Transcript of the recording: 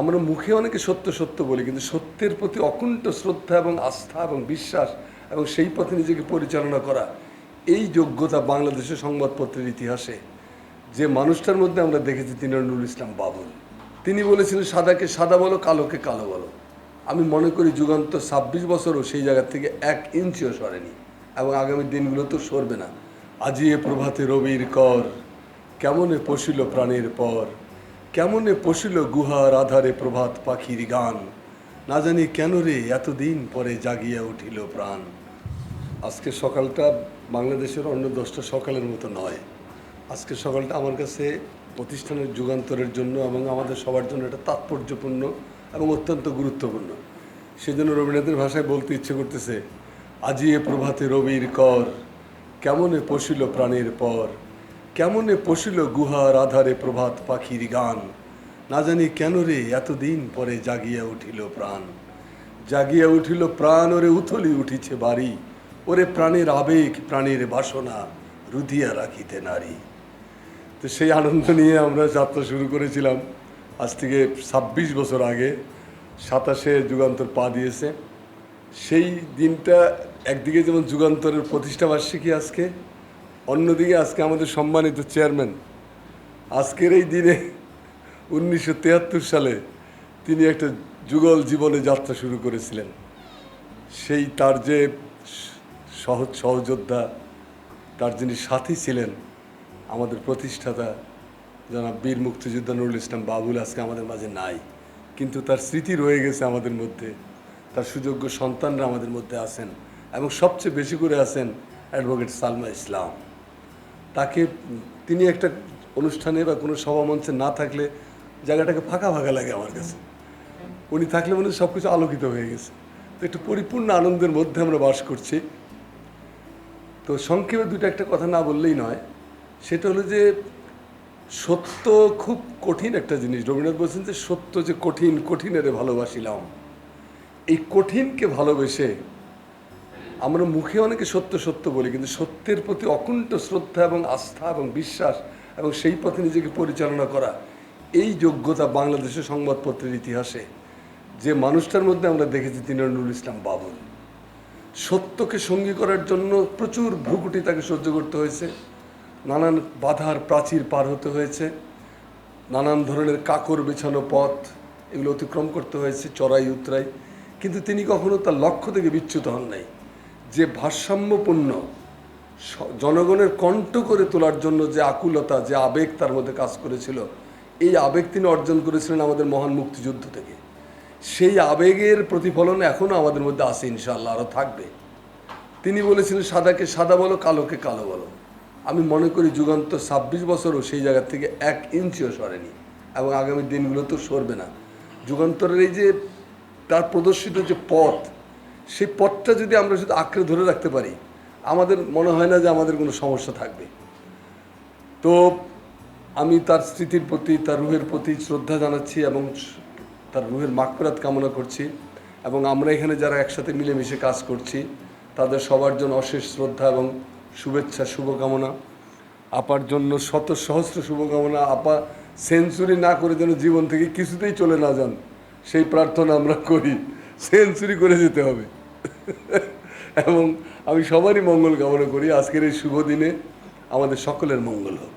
আমরা মুখে অনেকে সত্য সত্য বলি, কিন্তু সত্যের প্রতি অকুণ্ঠ শ্রদ্ধা এবং আস্থা এবং বিশ্বাস এবং সেই পথে নিজেকে পরিচালনা করা, এই যোগ্যতা বাংলাদেশের সংবাদপত্রের ইতিহাসে যে মানুষটার মধ্যে আমরা দেখেছি তিনি নুরুল ইসলাম বাবুল। তিনি বলেছিলেন সাদাকে সাদা বলো, কালোকে কালো বলো। আমি মনে করি যুগান্তর ২৬ বছরও সেই জায়গা থেকে ১ ইঞ্চিও সরেনি এবং আগামী দিনগুলোতেও সরবে না। আজি এ প্রভাতে রবির কর, কেমনে পশিল প্রাণের পর, কেমনে পশিল গুহার আধারে প্রভাত পাখির গান, না জানি কেন রে এতদিন পরে জাগিয়া উঠিল প্রাণ। আজকের সকালটা বাংলাদেশের অন্য 10টা সকালের মতো নয়। আজকের সকালটা আমার কাছে প্রতিষ্ঠানের যুগান্তরের জন্য এবং আমাদের সবার জন্য এটা তাৎপর্যপূর্ণ এবং অত্যন্ত গুরুত্বপূর্ণ। সেজন্য রবীন্দ্রনাথের ভাষায় বলতে ইচ্ছে করতেছে, আজি এ প্রভাতে রবির কর, কেমনে পশিল প্রাণের পর, কেমনে পশিল গুহার আধারে প্রভাত পাখির গান, না জানি কেন রে এতদিন পরে জাগিয়া উঠিল প্রাণ। জাগিয়া উঠিল প্রাণ, ওরে উথলি উঠিছে বাড়ি, ওরে প্রাণের আবেগ প্রাণের বাসনা রুধিয়া রাখিতে নারী। তো সেই আনন্দ নিয়ে আমরা যাত্রা শুরু করেছিলাম আজ থেকে ২৬ বছর আগে। ২৭-এ যুগান্তর পা দিয়েছে। সেই দিনটা একদিকে যেমন যুগান্তরের প্রতিষ্ঠাবার্ষিকী আজকে, অন্যদিকে আজকে আমাদের সম্মানিত চেয়ারম্যান আজকের এই দিনে ১৯৭৩ সালে তিনি একটা যুগল জীবনে যাত্রা শুরু করেছিলেন। সেই তার যে সহযোদ্ধা, তার যিনি সাথী ছিলেন, আমাদের প্রতিষ্ঠাতা জনাব বীর মুক্তিযোদ্ধা নুরুল ইসলাম বাবুল আজকে আমাদের মাঝে নাই, কিন্তু তার স্মৃতি রয়ে গেছে আমাদের মধ্যে। তার সুযোগ্য সন্তানরা আমাদের মধ্যে আছেন এবং সবচেয়ে বেশি করে আছেন অ্যাডভোকেট সালমা ইসলাম। তাকে তিনি একটা অনুষ্ঠানে বা কোনো সভামঞ্চে না থাকলে জায়গাটাকে ফাঁকা ফাঁকা লাগে আমার কাছে। উনি থাকলে মনে হয় সব কিছু আলোকিত হয়ে গেছে। তো একটু পরিপূর্ণ আনন্দের মধ্যে আমরা বাস করছি। তো সংক্ষেপে একটা কথা না বললেই নয়, সেটা হলো যে সত্য খুব কঠিন একটা জিনিস। রবীন্দ্রনাথ বলছেন যে সত্য যে কঠিন, কঠিনেরে ভালোবাসিলাম। এই কঠিনকে ভালোবেসে আমরা মুখে অনেকে সত্য সত্য বলি, কিন্তু সত্যের প্রতি অকুণ্ঠ শ্রদ্ধা এবং আস্থা এবং বিশ্বাস এবং সেই পথে নিজেকে পরিচালনা করা, এই যোগ্যতা বাংলাদেশের সংবাদপত্রের ইতিহাসে যে মানুষটার মধ্যে আমরা দেখেছি তিনি নুরুল ইসলাম বাবুল। সত্যকে সঙ্গী করার জন্য প্রচুর ভ্রুকুটি তাকে সহ্য করতে হয়েছে, নানান বাধার প্রাচীর পার হতে হয়েছে, নানান ধরনের কাকর বেছানো পথ এগুলো অতিক্রম করতে হয়েছে, চড়াই উতরাই, কিন্তু তিনি কখনো তার লক্ষ্য থেকে বিচ্যুত হন নাই। যে ভারসাম্যপূর্ণ জনগণের কণ্ঠ করে তোলার জন্য যে আকুলতা, যে আবেগ তার মধ্যে কাজ করেছিল, এই আবেগ তিনি অর্জন করেছিলেন আমাদের মহান মুক্তিযুদ্ধ থেকে। সেই আবেগের প্রতিফলন এখনও আমাদের মধ্যে আছে, ইনশাআল্লাহ আরও থাকবে। তিনি বলেছিলেন সাদাকে সাদা বলো, কালোকে কালো বলো। আমি মনে করি যুগান্তর ২৬ বছরও সেই জায়গা থেকে ১ ইঞ্চিও সরেনি এবং আগামী দিনগুলোতেও সরবে না। যুগান্তরের এই যে তার প্রদর্শিত যে পথ, সেই পথটা যদি আমরা শুধু আঁকড়ে ধরে রাখতে পারি, আমাদের মনে হয় না যে আমাদের কোনো সমস্যা থাকবে। তো আমি তার স্মৃতির প্রতি, তার রুহের প্রতি শ্রদ্ধা জানাচ্ছি এবং তার রুহের মাগফিরাত কামনা করছি। এবং আমরা এখানে যারা একসাথে মিলেমিশে কাজ করছি তাদের সবার জন্য অশেষ শ্রদ্ধা এবং শুভেচ্ছা, শুভকামনা। আপার জন্য শত সহস্র শুভকামনা। আপা সেঞ্চুরি না করে যেন জীবন থেকে কিছুতেই চলে না যান, সেই প্রার্থনা আমরা করি। সেঞ্চুরি করে যেতে হবে এবং আমি সবারই মঙ্গল কামনা করি। আজকের এই শুভ দিনে আমাদের সকলের মঙ্গল হোক।